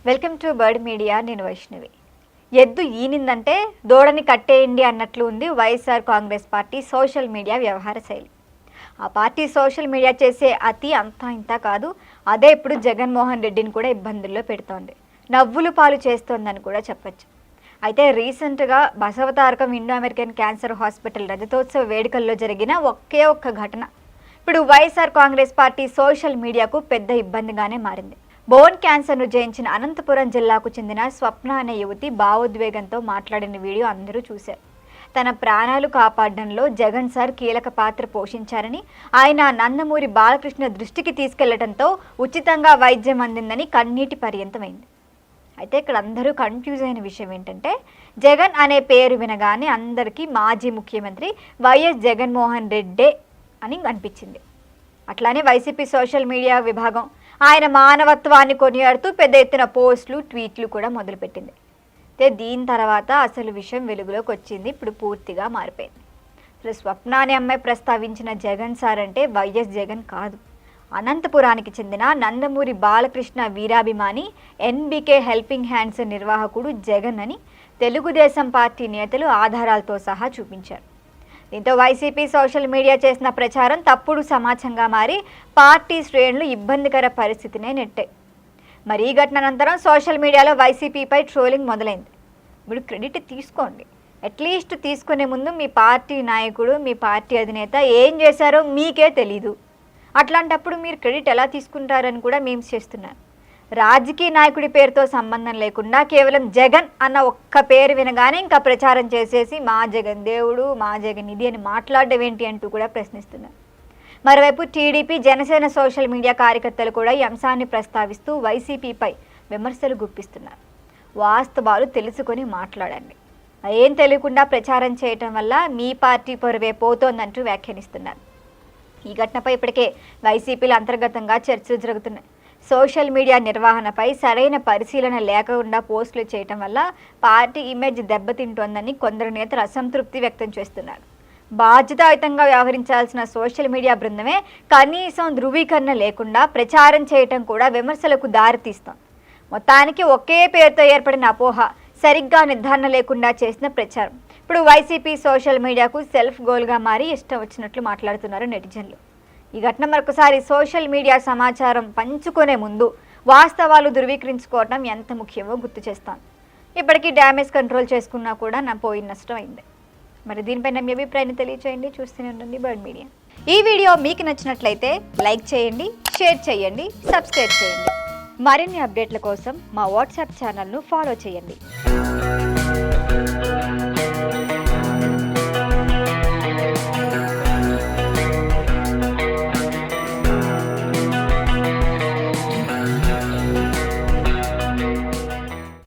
Welcome to bird media. నేను వైష్ణవి. ఎద్దు ఈనిందంటే దూడని కట్టేయండి అన్నట్లు ఉంది YSR Congress party social media వ్యవహార శైలి. ఆ పార్టీ సోషల్ మీడియా చేసే అతి అంతా ఇంత కాదు, అదే ఇప్పుడు జగన్మోహన్ రెడ్డిని కూడా ఇబ్బందుల్లో పెడుతోంది, నవ్వులు పాలు చేస్తోందని కూడా చెప్పచ్చు. అయితే రీసెంట్గా Basavatarakam Indo American cancer hospital రజతోత్సవ వేడుకల్లో జరిగిన ఒకే ఒక్క ఘటన ఇప్పుడు వైఎస్ఆర్ కాంగ్రెస్ పార్టీ సోషల్ మీడియాకు పెద్ద ఇబ్బందిగానే మారింది. బోన్ క్యాన్సర్ను జయించిన అనంతపురం జిల్లాకు చెందిన స్వప్న అనే యువతి భావోద్వేగంతో మాట్లాడిన వీడియో అందరూ చూశారు. తన ప్రాణాలు కాపాడడంలో జగన్ సార్ కీలక పాత్ర పోషించారని, ఆయన నందమూరి బాలకృష్ణ దృష్టికి తీసుకెళ్లడంతో ఉచితంగా వైద్యం అందిందని కన్నీటి పర్యంతమైంది. అయితే ఇక్కడ అందరూ కన్ఫ్యూజ్ అయిన విషయం ఏంటంటే, జగన్ అనే పేరు వినగానే అందరికీ మాజీ ముఖ్యమంత్రి వైఎస్ జగన్మోహన్ రెడ్డే అని అనిపించింది. అట్లానే వైసీపీ సోషల్ మీడియా విభాగం ఆయన మానవత్వాన్ని కొనియాడుతూ పెద్ద ఎత్తున పోస్టులు, ట్వీట్లు కూడా మొదలుపెట్టింది. అయితే దీని తర్వాత అసలు విషయం వెలుగులోకి వచ్చింది. ఇప్పుడు పూర్తిగా మారిపోయింది. అసలు స్వప్న అనే అమ్మాయి ప్రస్తావించిన జగన్ సార్ అంటే వైఎస్ జగన్ కాదు, అనంతపురానికి చెందిన నందమూరి బాలకృష్ణ వీరాభిమాని ఎన్బికే హెల్పింగ్ హ్యాండ్స్ నిర్వాహకుడు జగన్ అని తెలుగుదేశం పార్టీ నేతలు ఆధారాలతో సహా చూపించారు. దీంతో వైసీపీ సోషల్ మీడియా చేసిన ప్రచారం తప్పుడు సమాచారంగా మారి పార్టీ శ్రేణులు ఇబ్బందికర పరిస్థితినే నెట్టాయి. మరి ఈ ఘటన అనంతరం సోషల్ మీడియాలో వైసీపీపై ట్రోలింగ్ మొదలైంది. మీరు క్రెడిట్ తీసుకోండి, అట్లీస్ట్ తీసుకునే ముందు మీ పార్టీ నాయకుడు, మీ పార్టీ అధినేత ఏం చేశారో మీకే తెలీదు. అట్లాంటప్పుడు మీరు క్రెడిట్ ఎలా తీసుకుంటారని కూడా మీమ్స్ చేస్తున్నారు. రాజకీయ నాయకుడి పేరుతో సంబంధం లేకుండా కేవలం జగన్ అన్న ఒక్క పేరు వినగానే ఇంకా ప్రచారం చేసేసి మా జగన్ దేవుడు, మా జగన్ ఇది అని మాట్లాడడం ఏంటి అంటూ కూడా ప్రశ్నిస్తున్నారు. మరోవైపు టీడీపీ, జనసేన సోషల్ మీడియా కార్యకర్తలు కూడా ఈ అంశాన్ని ప్రస్తావిస్తూ వైసీపీపై విమర్శలు గుప్పిస్తున్నారు. వాస్తవాలు తెలుసుకొని మాట్లాడండి, ఏం తెలియకుండా ప్రచారం చేయటం వల్ల మీ పార్టీ పొరవే పోతోందంటూ వ్యాఖ్యానిస్తున్నారు. ఈ ఘటనపై ఇప్పటికే వైసీపీలో అంతర్గతంగా చర్చలు జరుగుతున్నాయి. సోషల్ మీడియా నిర్వహణపై సరైన పరిశీలన లేకుండా పోస్టులు చేయటం వల్ల పార్టీ ఇమేజ్ దెబ్బతింటోందని కొందరు నేతలు అసంతృప్తి వ్యక్తం చేస్తున్నారు. బాధ్యతాయుతంగా వ్యవహరించాల్సిన సోషల్ మీడియా బృందమే కనీసం ధృవీకరణ లేకుండా ప్రచారం చేయటం కూడా విమర్శలకు దారితీస్తోంది. మొత్తానికి ఒకే పేరుతో ఏర్పడిన అపోహ, సరిగ్గా నిర్ధారణ లేకుండా చేసిన ప్రచారం ఇప్పుడు వైసీపీ సోషల్ మీడియాకు సెల్ఫ్ గోల్గా మారి ఇష్టం వచ్చినట్లు మాట్లాడుతున్నారు నెటిజన్లు. ఈ ఘటన మరొకసారి సోషల్ మీడియా సమాచారం పంచుకునే ముందు వాస్తవాలు ధృవీకరించుకోవడం ఎంత ముఖ్యమో గుర్తు చేస్తాను. ఇప్పటికీ డ్యామేజ్ కంట్రోల్ చేసుకున్నా కూడా నా పోయిన నష్టం అయింది. మరి దీనిపైన మీ అభిప్రాయాన్ని తెలియచేయండి. చూస్తూనే ఉండండి బర్డ్ మీడియా. ఈ వీడియో మీకు నచ్చినట్లయితే లైక్ చేయండి, షేర్ చేయండి, సబ్స్క్రైబ్ చేయండి. మరిన్ని అప్డేట్ల కోసం మా వాట్సాప్ ఛానల్ను ఫాలో చేయండి.